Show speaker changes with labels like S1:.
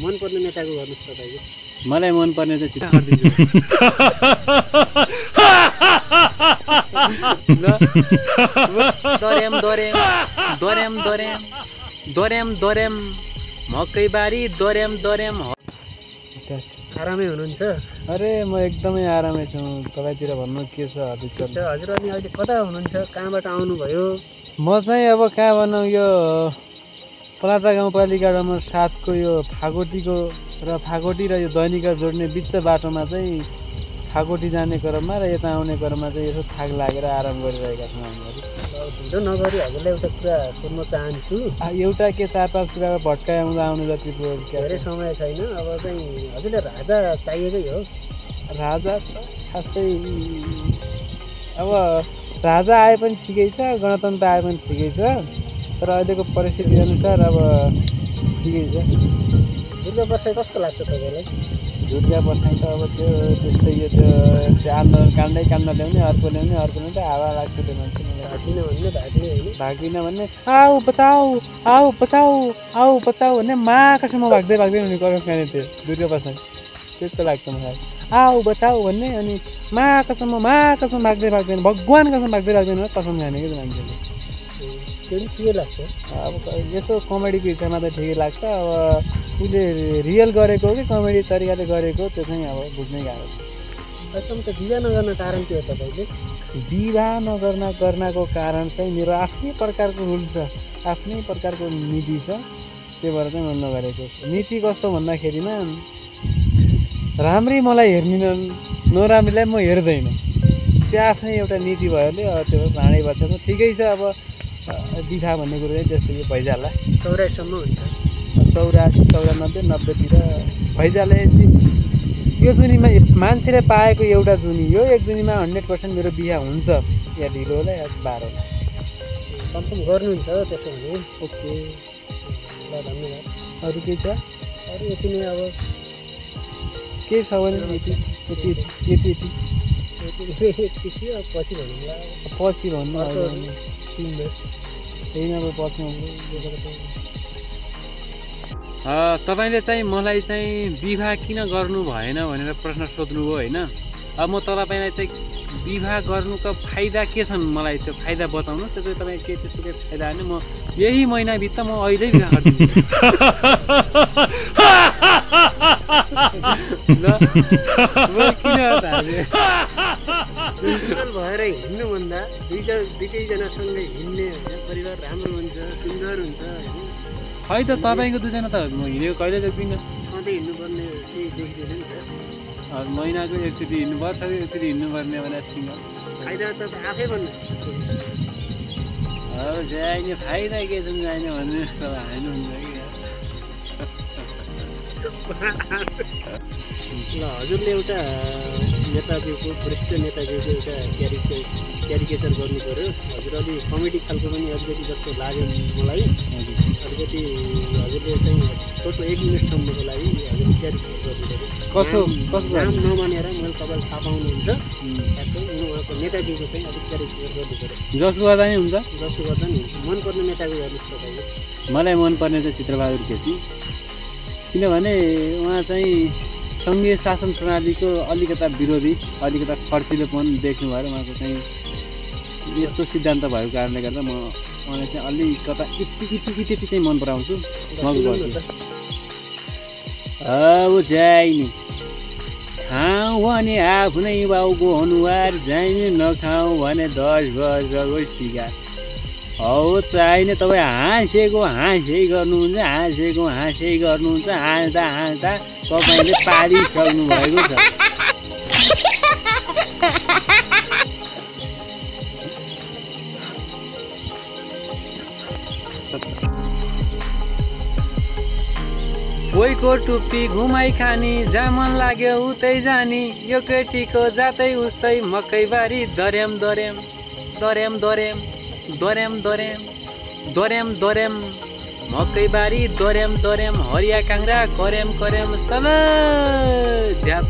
S1: मनपर्ने नेताको गर्नुहोस् तपाईँको।
S2: मलाई मनपर्ने चाहिँ
S3: दोरेम मकैबारी दोरेम
S1: आरामै हुनुहुन्छ?
S2: अरे म एकदमै आरामै छु। तपाईँतिर भन्नु के छ हजुर?
S1: हजुर अनि अहिले कता हुनुहुन्छ? कहाँबाट आउनुभयो?
S2: म चाहिँ अब कहाँ भनौँ यो पलाता गाउँपालिका नम्बर 7 को यो फागोटी र यो दैनिका जोड्ने बिच बाटोमा चाहिँ फागोटी जाने क्रममा र यता आउने क्रममा चाहिँ यसो थाक लागेर आराम गरिरहेका छौँ हामीहरू।
S1: ढिलो नगरी हजुरलाई एउटा कुरा सोध्न चाहन्छु।
S2: एउटा के 4-5 कुराको भट्काइ आउनु जति
S1: धेरै समय छैन। अब चाहिँ हजुरलाई राजा चाहिएकै हो?
S2: राजा त खासै अब राजा आए पनि ठिकै छ, गणतन्त्र आए पनि ठिकै छ, तर अहिलेको परिस्थिति अनुसार अब ठिकै छ।
S1: दुर्गा बसाइ कस्तो लाग्छ तपाईँलाई?
S2: दुर्गा बसाइ त अब त्यो त्यस्तै यो त्यो आन्दोलन काण्ड ल्याउने अर्को ल्याउने त हावा लाग्छ त्यो मान्छे। भाग्दिन भन्ने आऊ बचाऊ भन्ने माकसम्म भाग्दै हुने कसम खाने थियो दुर्गा बसाइ। त्यस्तो लाग्छ मलाई। आऊ बचाऊ भन्ने अनि माकसम्म भाग्दै भगवान् कसम भाग्दै कसम खाने कि मान्छेले।
S1: त्यो पनि ठिकै लाग्छ।
S2: अब यसो कमेडीको हिसाबमा त ठिकै लाग्छ। अब उसले रियल गरेको हो कि कमेडी तरिकाले गरेको त्यो चाहिँ अब बुझ्नै गाह्रो छ।
S1: अहिलेसम्म त विवाह नगर्न कारण के हो तपाईँले?
S2: विवाह गर्नको कारण चाहिँ मेरो आफ्नै प्रकारको रुल छ, आफ्नै प्रकारको नीति छ, त्यो भएर चाहिँ म नगरेको। नीति कस्तो भन्दाखेरिमा राम्रै मलाई हेर्ने नराम्रीलाई म हेर्दैन। त्यो आफ्नै एउटा नीति भयोले त्यो भाँडै बसेको ठिकै छ। अब बिहा भन्ने कुरो चाहिँ त्यस्तो यो भइजाला।
S1: 84 सम्म हुन्छ।
S2: 84, 94, 90तिर भइजाले। यो जुनीमा मान्छेले पाएको एउटा जुनी, यो एक जुनीमा 100% मेरो बिहा हुन्छ, या ढिलो होला या 12 होला।
S1: कन्फर्म गर्नुहुन्छ त्यसो भने?
S2: ओके
S1: ल धन्यवाद।
S2: अरू केही छ?
S1: अरू यति नै। अब
S2: केही छ भने यति पछि भन्नु
S3: तपाईँले चाहिँ मलाई चाहिँ विवाह किन गर्नु भएन भनेर प्रश्न सोध्नुभयो होइन? अब म तपाईँलाई चाहिँ विवाह गर्नुको फाइदा के छन् मलाई त्यो फाइदा बताउनु। त्यसो तपाईँ के त्यस्तो के फाइदा होइन? म यही महिनाभित्र म अहिले विवाह गरिदिन्छु।
S1: भएर हिँड्नुभन्दा दुईजनासँगै हिँड्ने परिवार राम्रो हुन्छ, सुन्दर हुन्छ होइन?
S3: खै त तपाईँको दुईजना त म हिँडेको कहिले देख्दिनँ।
S1: सधैँ हिँड्नुपर्ने केही देखिँदैन नि त।
S3: महिनाको एकचोटि हिँड्नुपर्छ, एकचोटि हिँड्नुपर्ने भनेर सिङ्गल
S1: फाइदा त आफै भन्नु।
S3: अब जाने फाइदा के छ जाने भन्ने हाल्नुहुन्छ कि।
S1: ल हजुरले एउटा नेताजीको वरिष्ठ नेताजीको एउटा क्यारिकेचर गर्नु पऱ्यो। हजुर अलि कमेडी खालको पनि अलिकति जस्तो लाग्यो मलाई। अलिकति हजुरले चाहिँ छोटो 1 मिनटसम्मको लागि हजुरले क्यारिकेचर गर्नु पऱ्यो। नाम नमानेर मैले तपाईँलाई थाहा पाउनुहुन्छ। ठ्याक्कै उहाँको नेताजीको चाहिँ अलिक क्यारिकेचर गर्नु पऱ्यो।
S2: जसको गर्दा नि हुन्छ?
S1: जसको गर्दा नि हुन्छ। मनपर्ने नेताको गर्नुहोस् तपाईँको।
S2: मलाई मनपर्ने चाहिँ चित्रबहादुर केसी, किनभने उहाँ चाहिँ सङ्घीय शासन प्रणालीको अलिकता विरोधी, अलिकता खर्चिलोपन देख्नु भएर उहाँको चाहिँ यस्तो सिद्धान्त भएको कारणले गर्दा म उहाँलाई चाहिँ अलिकता यति चाहिँ मन पराउँछु। अब चाहिने खाउँ भने आफ्नै बाउको अनुहार, चाहिने नखाउँ भने 10 वर्षको सिगार। हौ चाहिने तपाईँ हाँसै गर्नुहुन्छ, हाँस्दा तपाईँले पारिसक्नु भएको छ।
S3: कोहीको टुप्पी घुमाइ खानी, जहाँ मन लाग्यो उतै जानी, यो केटीको जातै उस्तै मकैबारी दोरेम मकैबारी दोरेम हरिया काङ्ग्रा करेम सल झ्याप।